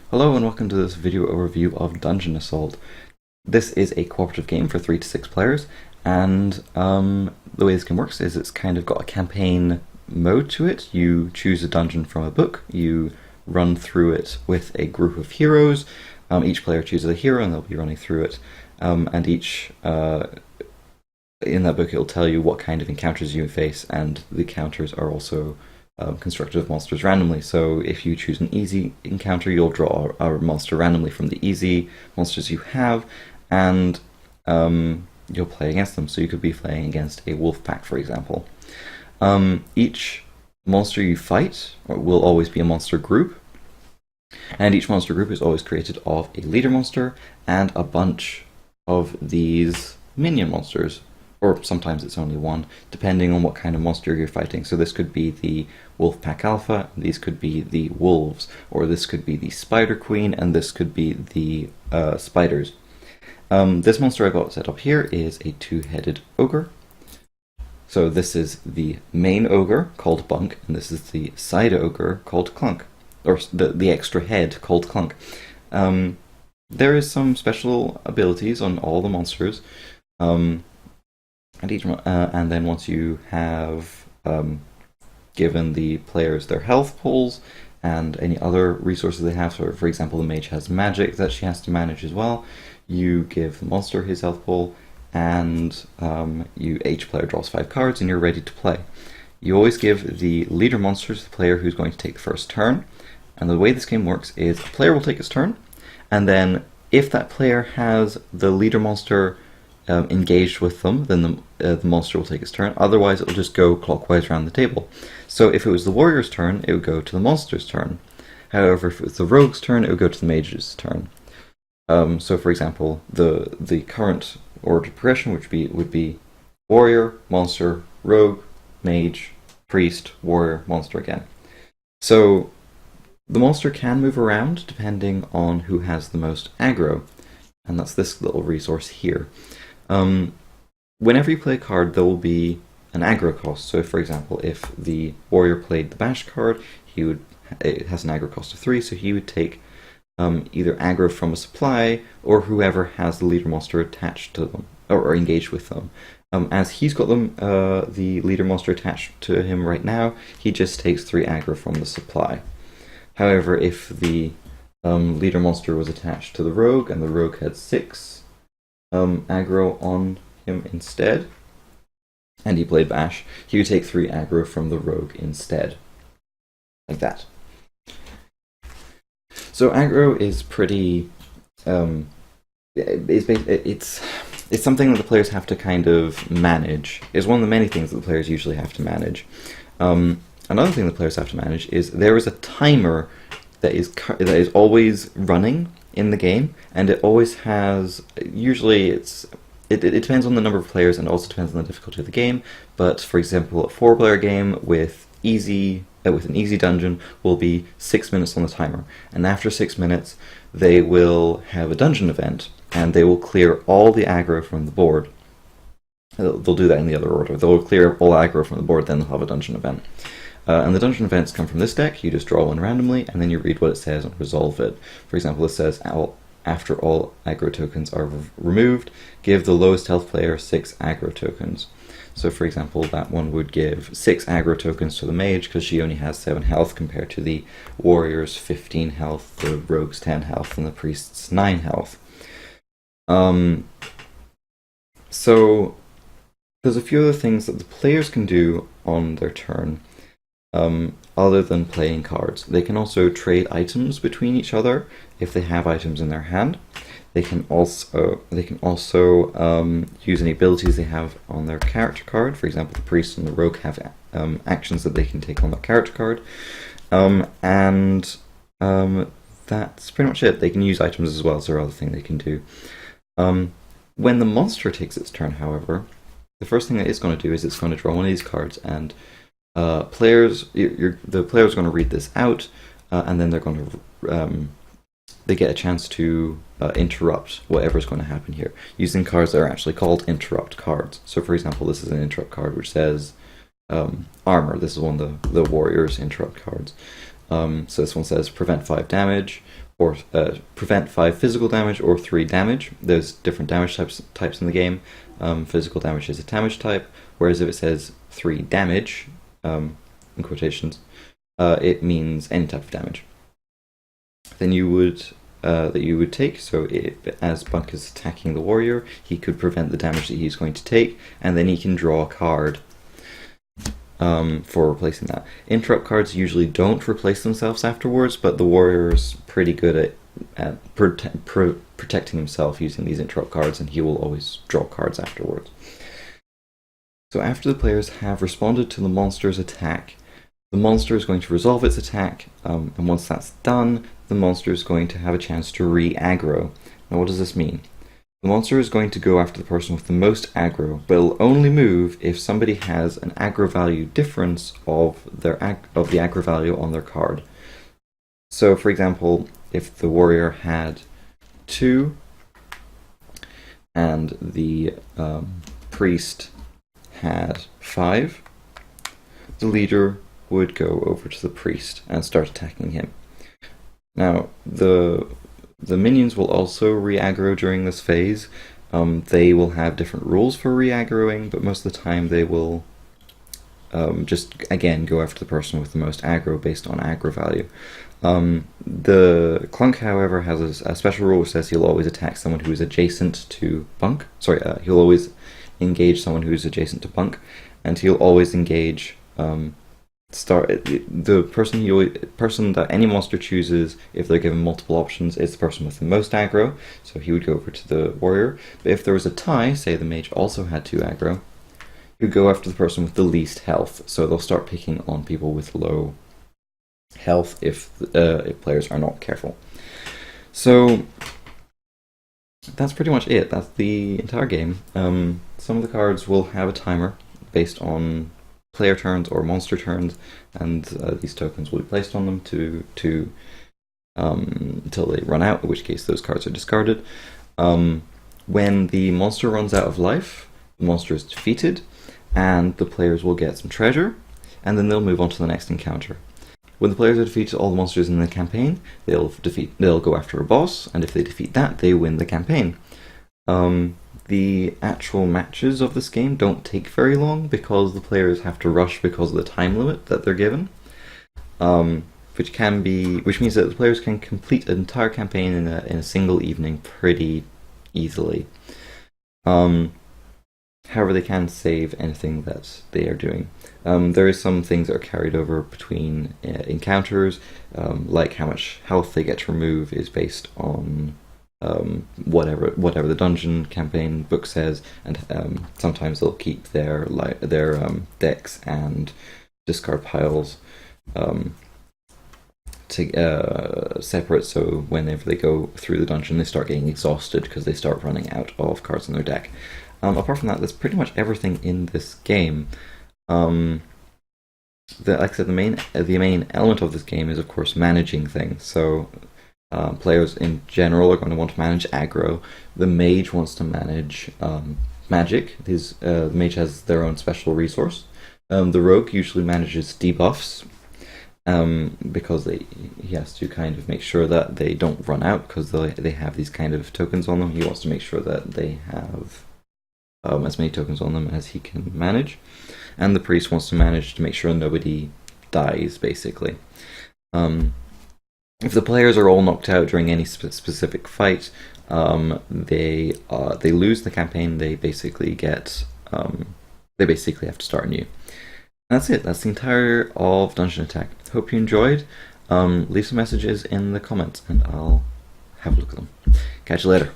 Hello and welcome to this video overview of Dungeon Assault. This is a cooperative game for 3 to 6 players, and the way this game works is it's kind of got a campaign mode to it. You choose a dungeon from a book, you run through it with a group of heroes. Each player chooses a hero and they'll be running through it, and each in that book it'll tell you what kind of encounters you face, and the counters are also constructed of monsters randomly. So if you choose an easy encounter, you'll draw a monster randomly from the easy monsters you have, and you'll play against them. So you could be playing against a wolf pack, for example. Each monster you fight will always be a monster group, and each monster group is always created of a leader monster and a bunch of these minion monsters, or sometimes it's only one, depending on what kind of monster you're fighting. So this could be the Wolf Pack Alpha, these could be the wolves, or this could be the Spider Queen, and this could be the spiders. This monster I got set up here is a two-headed ogre. So this is the main ogre, called Bunk, and this is the side ogre, called Clunk, or the extra head, called Clunk. There is some special abilities on all the monsters. And then once you have given the players their health pools and any other resources they have, so for example the mage has magic that she has to manage as well, you give the monster his health pool, and each player draws 5 cards and you're ready to play. You always give the leader monster to the player who's going to take the first turn, and the way this game works is a player will take his turn, and then if that player has the leader monster engaged with them, then the monster will take its turn. Otherwise, it will just go clockwise around the table. So if it was the warrior's turn, it would go to the monster's turn. However, if it was the rogue's turn, it would go to the mage's turn. So, for example, the current order of progression would be warrior, monster, rogue, mage, priest, warrior, monster again. So the monster can move around depending on who has the most aggro, and that's this little resource here. Whenever you play a card, there will be an aggro cost. So, for example, if the warrior played the bash card, it has an aggro cost of 3, so he would take either aggro from a supply or whoever has the leader monster attached to them or engaged with them. As he's got the leader monster attached to him right now, he just takes 3 aggro from the supply. However, if the leader monster was attached to the rogue and the rogue had 6 aggro on him instead, and he played bash, he would take 3 aggro from the rogue instead. Like that. So aggro is pretty it's something that the players have to kind of manage. It's one of the many things that the players usually have to manage. Another thing the players have to manage is there is a timer that is always running in the game, and it always has, usually it depends on the number of players and also depends on the difficulty of the game, but for example a 4-player game with an easy dungeon will be 6 minutes on the timer, and after 6 minutes they will have a dungeon event and they will clear all the aggro from the board. They'll do that in the other order. They'll clear all aggro from the board, then they'll have a dungeon event. And the dungeon events come from this deck. You just draw one randomly, and then you read what it says and resolve it. For example, it says, after all aggro tokens are removed, give the lowest health player 6 aggro tokens. So for example, that one would give 6 aggro tokens to the mage, because she only has 7 health compared to the warrior's 15 health, the rogue's 10 health, and the priest's 9 health. So there's a few other things that the players can do on their turn. Other than playing cards. They can also trade items between each other if they have items in their hand. They can also use any abilities they have on their character card. For example, the priest and the rogue have actions that they can take on their character card. That's pretty much it. They can use items as well, so there are other things they can do. When the monster takes its turn, however, the first thing that it's going to do is it's going to draw one of these cards, and the players are going to read this out, and then they're going to they get a chance to interrupt whatever's going to happen here using cards that are actually called interrupt cards. So, for example, this is an interrupt card which says armor. This is one of the warrior's interrupt cards. So this one says prevent 5 damage, or prevent 5 physical damage or 3 damage. There's different damage types in the game. Physical damage is a damage type, whereas if it says 3 damage, in quotations, it means any type of damage. Then you would that you would take. So as Bunk is attacking the warrior, he could prevent the damage that he's going to take, and then he can draw a card for replacing that. Interrupt cards usually don't replace themselves afterwards, but the warrior is pretty good at protecting himself using these interrupt cards, and he will always draw cards afterwards. So after the players have responded to the monster's attack, the monster is going to resolve its attack, and once that's done, the monster is going to have a chance to re-aggro. Now what does this mean? The monster is going to go after the person with the most aggro, but it'll only move if somebody has an aggro value difference of the aggro value on their card. So for example, if the warrior had 2 and the priest had 5, the leader would go over to the priest and start attacking him. Now, the minions will also re-aggro during this phase. They will have different rules for re-aggroing, but most of the time they will just, again, go after the person with the most aggro based on aggro value. The Clunk, however, has a special rule which says he'll always attack someone who is adjacent to Bunk. He'll always engage someone who is adjacent to Bunk, and he'll always engage the person that any monster chooses if they're given multiple options is the person with the most aggro, so he would go over to the warrior. But if there was a tie, say the mage also had 2 aggro, he would go after the person with the least health, so they'll start picking on people with low health if players are not careful. So that's pretty much it. That's the entire game. Some of the cards will have a timer based on player turns or monster turns, and these tokens will be placed on them until they run out, in which case those cards are discarded. When the monster runs out of life, the monster is defeated, and the players will get some treasure, and then they'll move on to the next encounter. When the players have defeated all the monsters in the campaign, they'll go after a boss, and if they defeat that, they win the campaign. The actual matches of this game don't take very long because the players have to rush because of the time limit that they're given, which means that the players can complete an entire campaign in a single evening pretty easily. However, they can save anything that they are doing. There is some things that are carried over between encounters, like how much health they get to remove is based on whatever the dungeon campaign book says, and sometimes they'll keep their decks and discard piles separate, so whenever they go through the dungeon they start getting exhausted because they start running out of cards in their deck. Apart from that, that's pretty much everything in this game. Like I said, the main element of this game is of course managing things. So players in general are going to want to manage aggro. The mage wants to manage magic. The mage has their own special resource. The rogue usually manages debuffs because he has to kind of make sure that they don't run out because they have these kind of tokens on them. He wants to make sure that they have as many tokens on them as he can manage. And the priest wants to manage to make sure nobody dies, basically. If the players are all knocked out during any specific fight, they lose the campaign. They basically have to start anew. And that's it. That's the entire of Dungeon Attack. Hope you enjoyed. Leave some messages in the comments, and I'll have a look at them. Catch you later.